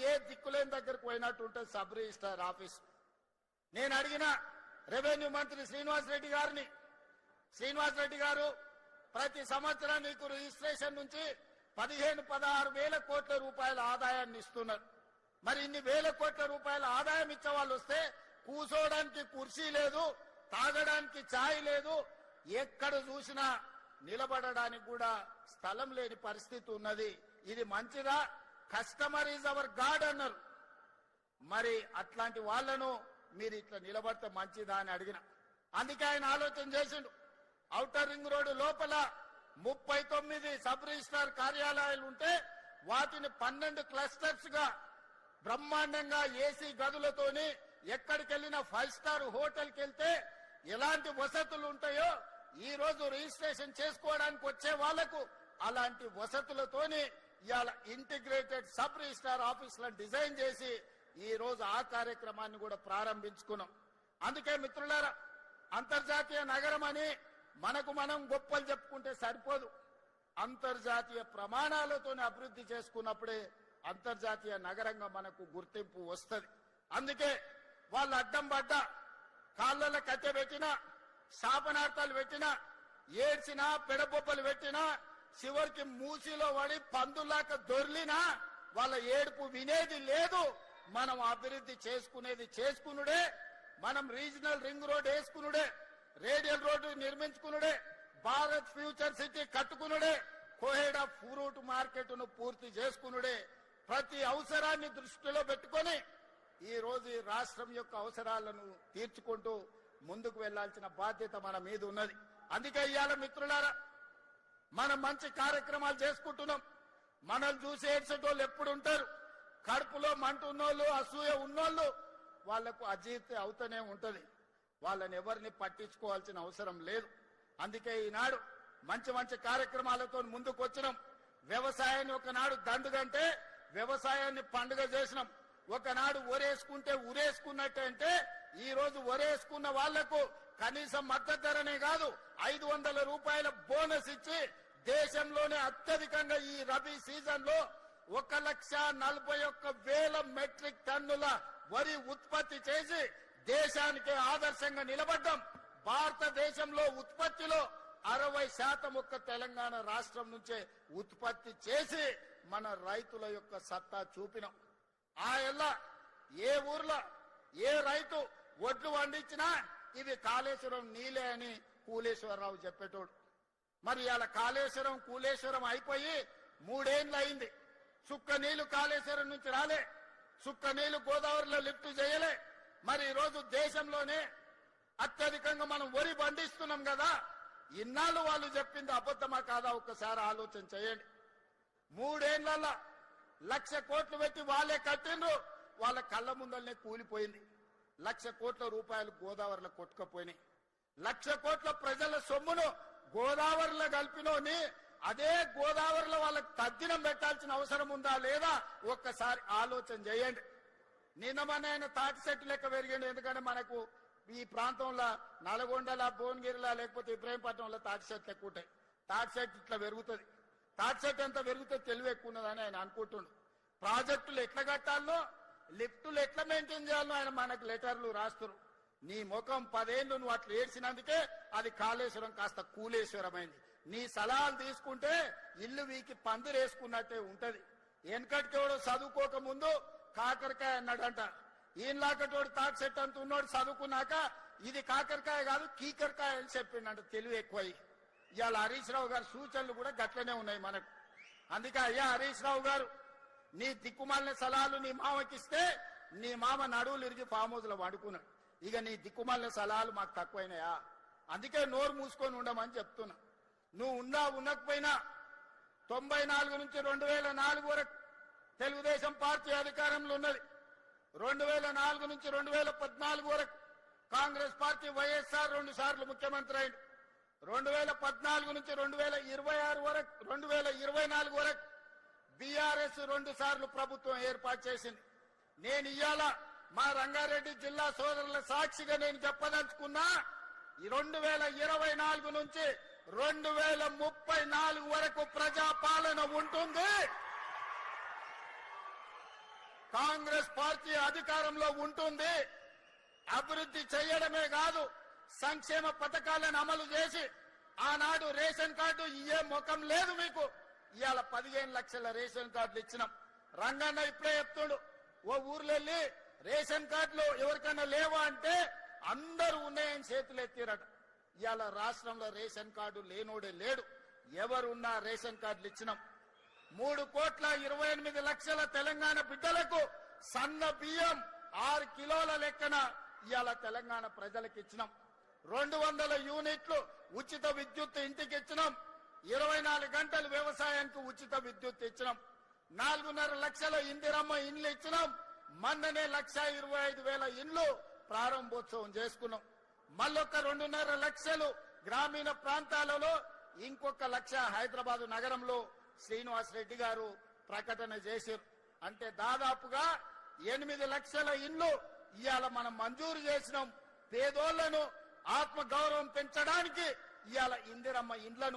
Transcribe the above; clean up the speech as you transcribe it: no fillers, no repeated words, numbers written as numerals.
ఏ దిక్కులేని దగ్గరకు పోయినట్టు ఉంటుంది సబ్ రిజిస్ట్రార్ ఆఫీస్. నేను అడిగిన రెవెన్యూ మంత్రి శ్రీనివాస్ రెడ్డి గారిని, శ్రీనివాస్ రెడ్డి గారు ప్రతి సంవత్సరం నీకు రిజిస్ట్రేషన్ నుంచి 15-16 వేల కోట్ల రూపాయల ఆదాయాన్ని ఇస్తున్నారు. మరి ఇన్ని వేల కోట్ల రూపాయల ఆదాయం ఇచ్చే వాళ్ళు వస్తే కూర్చోడానికి కుర్చీ లేదు, తాగడానికి ఛాయ్ లేదు, ఎక్కడ చూసినా నిలబడడానికి కూడా స్థలం లేని పరిస్థితి ఉన్నది. ఇది మంచిదా? కస్టమర్ ఈజ్ అవర్ గాడ్ అన్నారు. మరి అట్లాంటి వాళ్లను మీరు ఇట్లా నిలబడితే మంచిదా అని అడిగిన. అందుకే ఆయన ఆలోచన చేసిండు. ఔటర్ రింగ్ రోడ్డు లోపల 39 సబ్ రిజిస్ట్రార్ కార్యాలయాలు ఉంటే వాటిని 12 క్లస్టర్స్ గా బ్రహ్మాండంగా ఏసీ గదులతోని ఎక్కడికి వెళ్ళినా 5 స్టార్ హోటల్కి వెళ్తే ఎలాంటి వసతులు ఉంటాయో ఈ రోజు రిజిస్ట్రేషన్ చేసుకోవడానికి వచ్చే వాళ్లకు అలాంటి వసతులతోని ఇవాళ ఇంటిగ్రేటెడ్ సబ్ రిజిస్ట్రార్ ఆఫీసులను డిజైన్ చేసి ఈ రోజు ఆ కార్యక్రమాన్ని కూడా ప్రారంభించుకున్నాం. అందుకే మిత్రులారా, అంతర్జాతీయ నగరం అని మనకు మనం గొప్పలు చెప్పుకుంటే సరిపోదు. అంతర్జాతీయ ప్రమాణాలతోనే అభివృద్ధి చేసుకున్నప్పుడే అంతర్జాతీయ నగరంగా మనకు గుర్తింపు వస్తుంది. అందుకే వాళ్ళు అడ్డం పడ్డా, కాళ్ళలో కట్టె పెట్టినా, శాపనార్థాలు పెట్టినా, ఏడ్చినా, పెడబొబ్బలు పెట్టినా, చివరికి మూసిలో పడి పందులాక దొర్లినా వాళ్ళ ఏడుపు వినేది లేదు. మనం అభివృద్ధి చేసుకునేది చేసుకునుడే, మనం రీజనల్ రింగ్ రోడ్ వేసుకునుడే, రేడియల్ రోడ్డు నిర్మించుకునుడే, భారత్ ఫ్యూచర్ సిటీ కట్టుకునుడే, కోహెడా ఫ్రూట్ మార్కెట్ ను పూర్తి చేసుకునుడే. ప్రతి అవసరాన్ని దృష్టిలో పెట్టుకొని ఈ రోజు ఈ రాష్ట్రం యొక్క అవసరాలను తీర్చుకుంటూ ముందుకు వెళ్లాల్సిన బాధ్యత మన మీద ఉన్నది. అందుకే ఇవాళ మిత్రులారా, మనం మంచి కార్యక్రమాలు చేసుకుంటున్నాం. మనల్ని చూసి ఏడ్చేటోళ్ళు ఎప్పుడు ఉంటారు. కడుపులో మంట ఉన్నోళ్ళు, అసూయ ఉన్నోళ్ళు వాళ్లకు అజీర్తి అవుతూనే ఉంటది. వాళ్ళని ఎవరిని పట్టించుకోవాల్సిన అవసరం లేదు. అందుకే ఈనాడు మంచి మంచి కార్యక్రమాలతో ముందుకు వచ్చినాం. వ్యవసాయాన్ని ఒకనాడు దండుగంటే వ్యవసాయాన్ని పండుగ చేసినాం. ఒకనాడు ఒరేసుకుంటే ఉరేసుకున్నట్టే అంటే ఈ రోజు ఒరేసుకున్న వాళ్లకు కనీసం మద్దతు ధరనే కాదు 500 రూపాయల బోనస్ ఇచ్చి దేశంలోనే అత్యధికంగా ఈ రబీ సీజన్ లో 1,41,000 మెట్రిక్ టన్నుల వరి ఉత్పత్తి చేసి దేశానికి ఆదర్శంగా నిలబడ్డాం. భారతదేశంలో ఉత్పత్తిలో 60% ఒక్క తెలంగాణ రాష్ట్రం నుంచే ఉత్పత్తి చేసి మన రైతుల యొక్క సత్తా చూపినాం. ఆ ఎల్ల ఏ ఊర్లో ఏ రైతు ఒడ్లు పండించినా ఇవి కాళేశ్వరం నీలే అని కూలేశ్వరరావు చెప్పేటోడు. మరి ఇలా కాళేశ్వరం కూలేశ్వరం అయిపోయి 3 ఏళ్ళు అయింది. సుక్క నీళ్లు కాళేశ్వరం నుంచి రాలే, సుక్క నీళ్లు గోదావరిలో లిఫ్ట్ చేయలే. మరి ఈరోజు దేశంలోనే అత్యధికంగా మనం వరి పండిస్తున్నాం కదా. ఇన్నాళ్ళు వాళ్ళు చెప్పింది అబద్ధమా కాదా ఒక్కసారి ఆలోచన చేయండి. 3 ఏళ్లలో 1,00,000 కోట్లు పెట్టి వాళ్ళే కట్టిండ్రు, వాళ్ళ కళ్ళ ముందరనే కూలిపోయింది. 1,00,000 కోట్ల రూపాయలు గోదావరిలో కొట్టుకుపోయినాయి. 1,00,000 కోట్ల ప్రజల సొమ్మును గోదావరిలో కలిపినోని అదే గోదావరిలో వాళ్ళకి తద్దినం పెట్టాల్సిన అవసరం ఉందా లేదా ఒక్కసారి ఆలోచన చేయండి. నిన్న మన ఆయన తాటి చెట్టు లెక్క పెరిగిండు. ఎందుకంటే మనకు ఈ ప్రాంతంలో నల్గొండల, భువనగిరిలా లేకపోతే ఇబ్రాహీంపట్నంలో తాటి చెట్లు ఎక్కువ ఉంటాయి. తాటి చెట్టు ఇట్లా పెరుగుతుంది. తాటి చెట్టు ఎంత పెరుగుతుంది తెలివి ఎక్కువ ఉన్నదని ఆయన అనుకుంటుండు. ప్రాజెక్టులు ఎట్లా కట్టాలో, లిఫ్టులు ఎట్లా మెయింటైన్ చేయాలో ఆయన మనకు లెటర్లు రాస్తున్నారు. నీ ముఖం 10 ఏళ్ళు నువ్వు అట్లా ఏడ్చినందుకే అది కాళేశ్వరం కాస్త కూలేశ్వరమైంది. నీ సలహాలు తీసుకుంటే ఇల్లు వీకి పందిరేసుకున్నట్టే ఉంటది. వెనకటికెవడో చదువుకోక ముందు కాకరకాయ అన్నాడంట. ఈయనలాకటోడు తాటి చెట్టు అంత ఉన్నోడు చదువుకున్నాక ఇది కాకరకాయ కాదు కీకరకాయ అని చెప్పిండంట. తెలివి ఎక్కువై ఇవాళ హరీష్ రావు గారి సూచనలు కూడా గట్లనే ఉన్నాయి మనకు. అందుకే అయ్యా హరీష్ రావు గారు, నీ దిక్కుమాలిన సలహాలు నీ మామకిస్తే నీ మామ నడువులు ఇరిగి ఫామ్ హౌస్ లో వండుకున్నాడు. ఇక నీ దిక్కుమాలిన సలహాలు మాకు తక్కువైనాయా? అందుకే నోరు మూసుకొని ఉండమని చెప్తున్నా. నువ్వు ఉండకపోయినా 94 నుంచి 2004 వరకు తెలుగుదేశం పార్టీ అధికారంలో ఉన్నది. 2004 నుంచి 2014 వరకు కాంగ్రెస్ పార్టీ వైఎస్ఆర్ 2 సార్లు ముఖ్యమంత్రి అయింది. 2014 నుంచి 2024 వరకు బీఆర్ఎస్ 2 సార్లు ప్రభుత్వం ఏర్పాటు చేసింది. నేను ఇవాళ మా రంగారెడ్డి జిల్లా సోదరుల సాక్షిగా నేను చెప్పదలుచుకున్నా, 2024 నుంచి 2034 వరకు ప్రజాపాలన ఉంటుంది. కాంగ్రెస్ పార్టీ అధికారంలో ఉంటుంది. అభివృద్ధి చేయడమే కాదు, సంక్షేమ పథకాలను అమలు చేసి ఆనాడు రేషన్ కార్డు ఇయ్యే ముఖం లేదు మీకు. ఇవాళ 15 లక్షల రేషన్ కార్డులు ఇచ్చినాం. రంగన్న ఇప్పుడే చెప్తుండు, ఓ ఊర్లో వెళ్ళి రేషన్ కార్డులు ఎవరికైనా లేవా అంటే అందరూ ఉన్నాయని చేతులు ఎత్తిరట. ఇవాళ రాష్ట్రంలో రేషన్ కార్డు లేనోడే లేడు. ఎవరున్నా రేషన్ కార్డులు ఇచ్చినాం. 3,28,00,000 తెలంగాణ బిడ్డలకు సన్న బియ్యం 6 కిలోల లెక్కన ఇవాళ తెలంగాణ ప్రజలకు ఇచ్చినాం. 200 యూనిట్లు ఉచిత విద్యుత్ ఇంటికి ఇచ్చినాం. 24 గంటలు వ్యవసాయానికి ఉచిత విద్యుత్ ఇచ్చినాం. 4.5 లక్షల ఇందిరమ్మ ఇండ్లు ఇచ్చినాం. మొన్ననే 1,25,000 ఇండ్లు ప్రారంభోత్సవం చేసుకున్నాం. మళ్ళొక్క 2.5 లక్షలు గ్రామీణ ప్రాంతాలలో, ఇంకొక 1 లక్ష హైదరాబాద్ నగరంలో శ్రీనివాస్ రెడ్డి గారు ప్రకటన చేశారు. అంటే దాదాపుగా 8 లక్షల ఇండ్లు ఇవాళ మనం మంజూరు చేసినాం. పేదోళ్లను ఆత్మ గౌరవం పెంచడానికి ఇవాళ ఇందిరమ్మ ఇండ్లను